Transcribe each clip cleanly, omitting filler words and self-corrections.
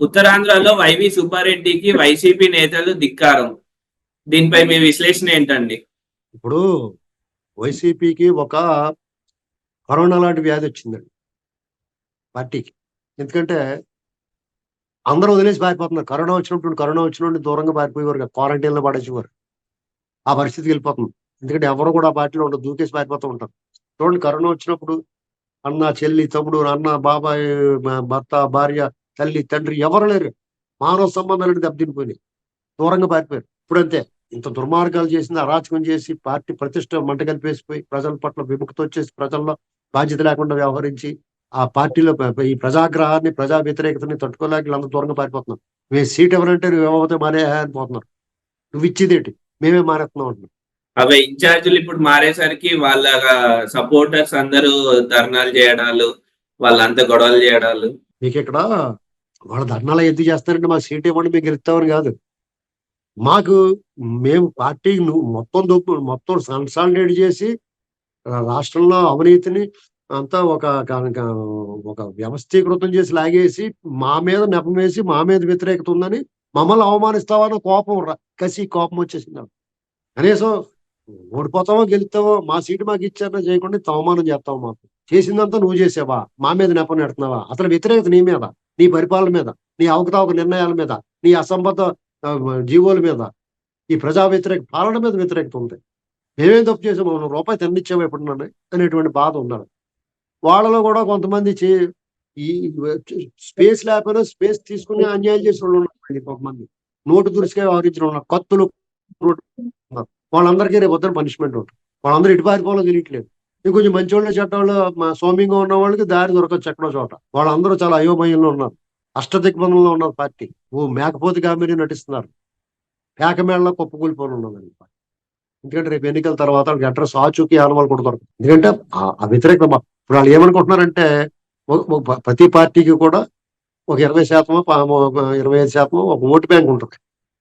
ఉత్తరాంధ్రలో YV సుబ్బారెడ్డికి YCP నేతలు ధిక్కారం. దీనిపై మీ విశ్లేషణ ఏంటండి? ఇప్పుడు వైసీపీకి ఒక కరోనా లాంటి వ్యాధి వచ్చిందండి పార్టీకి. ఎందుకంటే అందరూ వదిలేసి పారిపోతున్నారు. కరోనా వచ్చినప్పుడు దూరంగా పారిపోయేవారు, క్వారంటైన్ లో పడేసేవారు. ఆ పరిస్థితికి వెళ్ళిపోతుంది. ఎందుకంటే ఎవరు కూడా ఆ పార్టీలో ఉండదు, దూకేసి పారిపోతూ ఉంటారు. చూడండి, కరోనా వచ్చినప్పుడు అన్న, చెల్లి, తమ్ముడు, అన్న, బాబాయ్, భర్త, భార్య, తల్లి, తండ్రి ఎవరు లేరు. మానవ సంబంధాలు దెబ్బతినిపోయినాయి, దూరంగా పారిపోయారు. ఇప్పుడంతే ఇంత దుర్మార్గాలు చేసింది, అరాచకం చేసి పార్టీ ప్రతిష్ట మంట కలిపేసిపోయి ప్రజల పట్ల విముఖత వచ్చేసి ప్రజల్లో బాధ్యత లేకుండా వ్యవహరించి ఆ పార్టీలో ఈ ప్రజాగ్రహాన్ని, ప్రజా వ్యతిరేకతని తట్టుకోలేక వీళ్ళందరూ దూరంగా పారిపోతున్నారు. మేము సీట్ ఎవరంటే నువ్వు ఏమవుతావు మానే అని పోతున్నారు. నువ్వు ఇచ్చేదేంటి, మేమే మానేస్తున్నాం అంటున్నాం. అవి ఇన్ఛార్జీలు ఇప్పుడు మారేసరికి వాళ్ళ సపోర్టర్స్ అందరూ ధర్నాలు చేయడాలు, వాళ్ళంతా గొడవలు చేయడాలు. మీకు ఇక్కడ వాళ్ళ ధర్నాలు ఎందుకు చేస్తారంటే మా సీట్ ఇవ్వండి మేము గెలుస్తామని కాదు. మాకు మేము పార్టీ మొత్తం కన్సాలిడేట్ చేసి రాష్ట్రంలో అవినీతిని అంతా ఒక వ్యవస్థీకృతం చేసి లాగేసి మా మీద నెపమేసి మా మీద వ్యతిరేకత ఉందని మమ్మల్ని అవమానిస్తావన్న కోపం, కోపం వచ్చేసింది. కనీసం ఓడిపోతావో గెలుస్తావో మా సీటు మాకు ఇచ్చారో చేయకుండా అవమానం చేస్తావు. మాకు చేసిందంతా నువ్వు చేసావా, మా మీద నెపం నెడుతున్నావా? అసలు వ్యతిరేకత నీ మీద, నీ పరిపాలన మీద, నీ అవకతవక నిర్ణయాల మీద, నీ అసంబద్ధ జీవోల మీద, ఈ ప్రజా వ్యతిరేక పాలన మీద వ్యతిరేకత ఉంది. మేమేం తప్పు చేసాము, మనం రూపాయి తిన్నిచ్చాము ఎప్పుడున్నాను అనేటువంటి బాధ ఉండాలి. వాళ్ళలో కూడా కొంతమంది ఈ స్పేస్ లేకపోయినా స్పేస్ తీసుకుని అన్యాయం చేసిన వాళ్ళు ఉన్నారు. కొంతమంది నోటు దురుసుగా వ్యవహరించిన ఉన్నారు, కత్తులు. వాళ్ళందరికీ రేపు వద్దని పనిష్మెంట్ ఉంటుంది. వాళ్ళందరూ ఇటు పారిపోవాలో తెలియట్లేదు. ఇంకొంచెం మంచి వాళ్ళు, చట్టంలో సౌమ్యంగా ఉన్న వాళ్ళకి దారి దొరకచ్చు ఎక్కడో చోట. వాళ్ళందరూ చాలా అయోమయంలో ఉన్నారు, అష్టదిగ్బంధంలో ఉన్నారు. పార్టీ మేకపోతే గామిని నటిస్తున్నారు, పేకమేళలో కుప్పకూలిపోయి ఉన్నది. ఎందుకంటే రేపు ఎన్నికల తర్వాత అడ్రస్ ఆచూకీ ఆనవాళ్ళు కూడా దొరకదు. ఎందుకంటే ఆ వ్యతిరేక ఇప్పుడు వాళ్ళు ఏమనుకుంటున్నారంటే ప్రతి పార్టీకి కూడా ఒక 20%, 25% ఒక ఓటు బ్యాంక్ ఉంటుంది.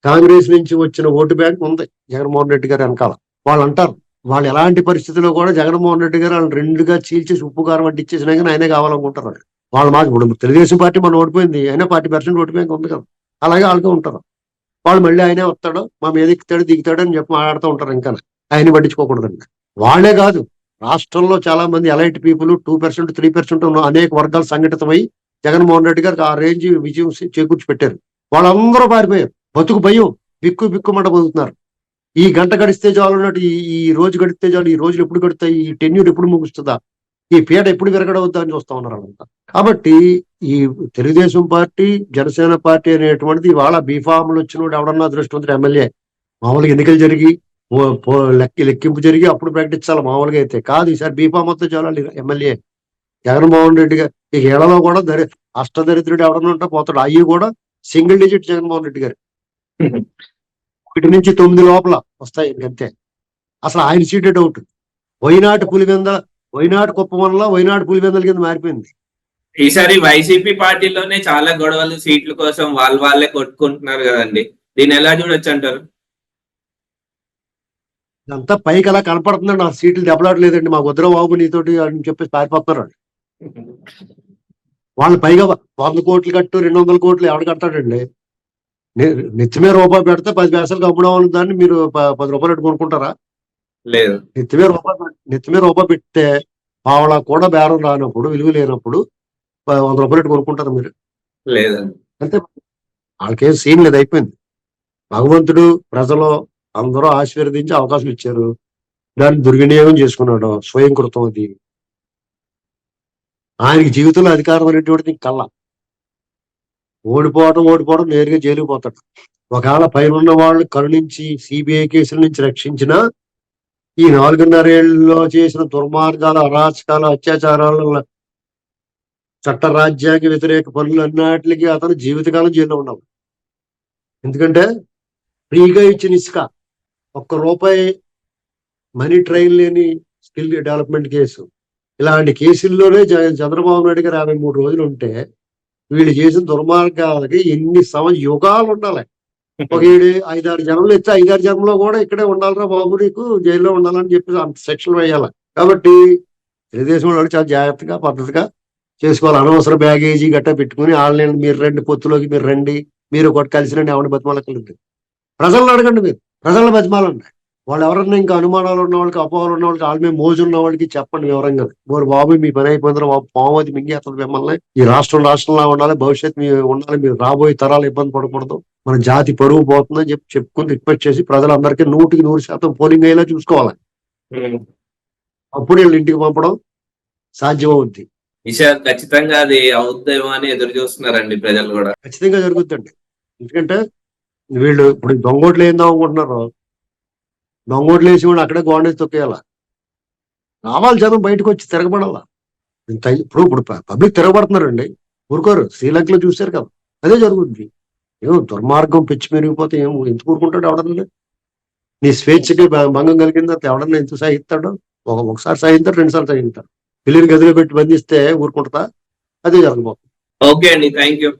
కాంగ్రెస్ నుంచి వచ్చిన ఓటు బ్యాంక్ ఉంది జగన్మోహన్ రెడ్డి గారు వెనకాల. వాళ్ళు అంటారు వాళ్ళు ఎలాంటి పరిస్థితుల్లో కూడా జగన్మోహన్ రెడ్డి గారు వాళ్ళు రెండుగా చీల్చేసి ఉప్పు కారం వడ్డిచ్చేసినా కానీ ఆయనే కావాలనుకుంటారు. వాళ్ళు మాకు ఇప్పుడు తెలుగుదేశం పార్టీ మనం ఓడిపోయింది, అయినా 40% ఓటు బ్యాంక్ ఉంది కదా, అలాగే వాళ్ళకే ఉంటారు. వాళ్ళు మళ్ళీ ఆయనే వస్తాడు, మా మీద ఎక్కుతాడు దిగుతాడు అని చెప్పి మాట్లాడుతూ ఉంటారు. ఇంకా ఆయన్ని పట్టించుకోకూడదండి. వాళ్లే కాదు, రాష్ట్రంలో చాలా మంది ఎలైట్ పీపుల్ 2%, 3% ఉన్న అనేక వర్గాలు సంఘటితమై జగన్మోహన్ రెడ్డి గారికి ఆ రేంజ్ విజయం చేకూర్చి పెట్టారు. వాళ్ళందరూ పారిపోయారు. బతుకు భయం, బిక్కుమంట బతుకుతున్నారు. ఈ గంట గడిస్తే చాలు అన్నట్టు ఈ రోజు గడిస్తే చాలు, ఈ రోజులు ఎప్పుడు గడుస్తాయి, ఈ టెన్యూర్ ఎప్పుడు ముగుస్తుందా, ఈ పీట ఎప్పుడు విరగడవుద్దా అని చూస్తా ఉన్నారు వాళ్ళంతా. కాబట్టి ఈ తెలుగుదేశం పార్టీ, జనసేన పార్టీ అనేటువంటిది ఇవాళ బీఫామ్లు వచ్చినోడు ఎవడన్నా అదృష్టవంతుడు ఎమ్మెల్యే. మామూలుగా ఎన్నికలు జరిగి లెక్కింపు జరిగి అప్పుడు ప్రకటించాలి మామూలుగా అయితే కాదు. ఈసారి బీఫామ్ వస్తే చాలు ఎమ్మెల్యే. జగన్మోహన్ రెడ్డి గారు ఈ ఏళ్లలో కూడా అష్టదరిద్రుడు ఎవడన్నా ఉంటే పోతాడు. అయ్యి కూడా సింగిల్ డిజిట్ జగన్మోహన్ రెడ్డి గారు 1 నుంచి 9 లోపల వస్తాయి అంతే. అసలు ఆయన సీటే డౌట్. వైనాడు కుప్పమనలో వైనాడు పులివెందల కింద మారిపోయింది. ఈసారి వైసీపీ పార్టీలోనే చాలా గొడవలు, సీట్ల కోసం వాళ్ళే కొట్టుకుంటున్నారు కదండి. దీన్ని ఎలా చూడొచ్చు అంటారు? ఇదంతా పైకి అలా కనపడుతుందండి, ఆ సీట్లు దెబ్బలాడలేదండి. మా వద్ర బాబు నీతోటి అని చెప్పేసి పారిపోతున్నారు. వాళ్ళు పైగా 100 కోట్లు కట్టు, 200 కోట్లు ఎవడు కడతాడండి? నెత్తిమే రూపాయి పెడితే 10 పైసలు అమ్ముదామని దాన్ని మీరు 10 రూపాయలు కొనుక్కుంటారా? లేదు. నెత్తిమే రూపాయి పెడితే పావలా కూడా బేరం రానప్పుడు, విలువ లేనప్పుడు 100 రూపాయలు కొనుక్కుంటారా మీరు? లేదండి. అంటే వాళ్ళకేం సీన్ లేదు, అయిపోయింది. భగవంతుడు ప్రజలు అందరూ ఆశీర్వదించి అవకాశం ఇచ్చారు, దాన్ని దుర్వినియోగం చేసుకున్నాడు. స్వయం కృతం అది. ఆయనకి జీవితంలో అధికారం అనేటువంటిది కల్లా ఓడిపోవడం నేరుగా జైలుకు పోతాడు. ఒకవేళ పైన ఉన్న వాళ్ళు కరుణించి సిబిఐ కేసుల నుంచి రక్షించిన ఈ 4.5 ఏళ్లలో చేసిన దుర్మార్గాలు, అరాచకాలు, అత్యాచారాలు, చట్ట రాజ్యాంగ వ్యతిరేక పనులు అన్నిటికీ అతను జీవితకాలం జైల్లో ఉన్నాడు. ఎందుకంటే ఫ్రీగా ఇచ్చిన ఇసుక, ₹1 మనీ ట్రైన్ లేని స్కిల్ డెవలప్మెంట్ కేసు, ఇలాంటి కేసుల్లోనే చంద్రబాబు నాయుడు గారు 53 రోజులు ఉంటే వీళ్ళు చేసిన దుర్మార్గాలకి ఎన్ని యుగాలు ఉండాలి. ఒక 5-6 జన్మలు ఇస్తే 5-6 జన్మలో కూడా ఇక్కడే ఉండాలిరా బాబు, నీకు జైల్లో ఉండాలని చెప్పి అంత శిక్షలు వేయాలి. కాబట్టి తెలుగుదేశం వాళ్ళు చాలా జాగ్రత్తగా, పద్ధతిగా చేసుకోవాలి. అనవసర బ్యాగేజీ గట్టా పెట్టుకుని వాళ్ళని మీరు రండి, పొత్తులోకి మీరు రండి, మీరు ఒకటి కలిసి రండి, ఎవరిని బతిమాలక్కర్లేదు. ప్రజలను అడగండి, మీరు ప్రజలను బతిమాలండి. వాళ్ళు ఎవరన్నా ఇంకా అనుమానాలు ఉన్న వాళ్ళకి, అపోహలు ఉన్న వాళ్ళకి, వాళ్ళ మీద మోజు ఉన్న వాళ్ళకి చెప్పండి వివరంగా. మరి బాబు మీ పని అయిపోయింది, బాబు పాము అది మింగేస్తుంది మిమ్మల్ని, ఈ రాష్ట్రంలా ఉండాలి, భవిష్యత్తు మీ ఉండాలి, మీరు రాబోయే తరాలు ఇబ్బంది పడకూడదు, మన జాతి పరువు పోతుందని చెప్పుకుని రిక్వెస్ట్ చేసి ప్రజలందరికీ 100% పోలింగ్ అయ్యేలా చూసుకోవాలి. అప్పుడు వీళ్ళు ఇంటికి పంపడం సాధ్యమవుద్ది. ఈసారి ఖచ్చితంగా అది అవుద్దేమో అని ఎదురు చూస్తున్నారండి ప్రజలు కూడా. ఖచ్చితంగా జరుగుద్దండి. ఎందుకంటే వీళ్ళు ఇప్పుడు దొంగోట్లు ఏందాం అనుకుంటున్నారు, దొంగోట్లు వేసి కూడా అక్కడే గవర్నెన్స్ తొక్కేయాల. రావాలి జనం బయటకు వచ్చి తిరగబడాల. ఇప్పుడు పబ్లిక్ తిరగబడుతున్నారండి, ఊరుకోరు. శ్రీలంకలో చూశారు కదా, అదే జరుగుద్ది. ఏమో దుర్మార్గం పిచ్చి మెరిగిపోతే ఏమో ఎందుకు ఊరుకుంటాడు ఎవడన్నా? నీ స్వేచ్ఛకి భంగం కలిగిందా ఎవడన్నా ఎందుకు సహిస్తాడు? ఒకసారి సహించారు, 2 సార్లు సహించారు. పిల్లిని గదిలో పెట్టి బంధిస్తే ఊరుకుంటుందా? అదే జరగబోతుంది. ఓకే అండి, థ్యాంక్ యూ.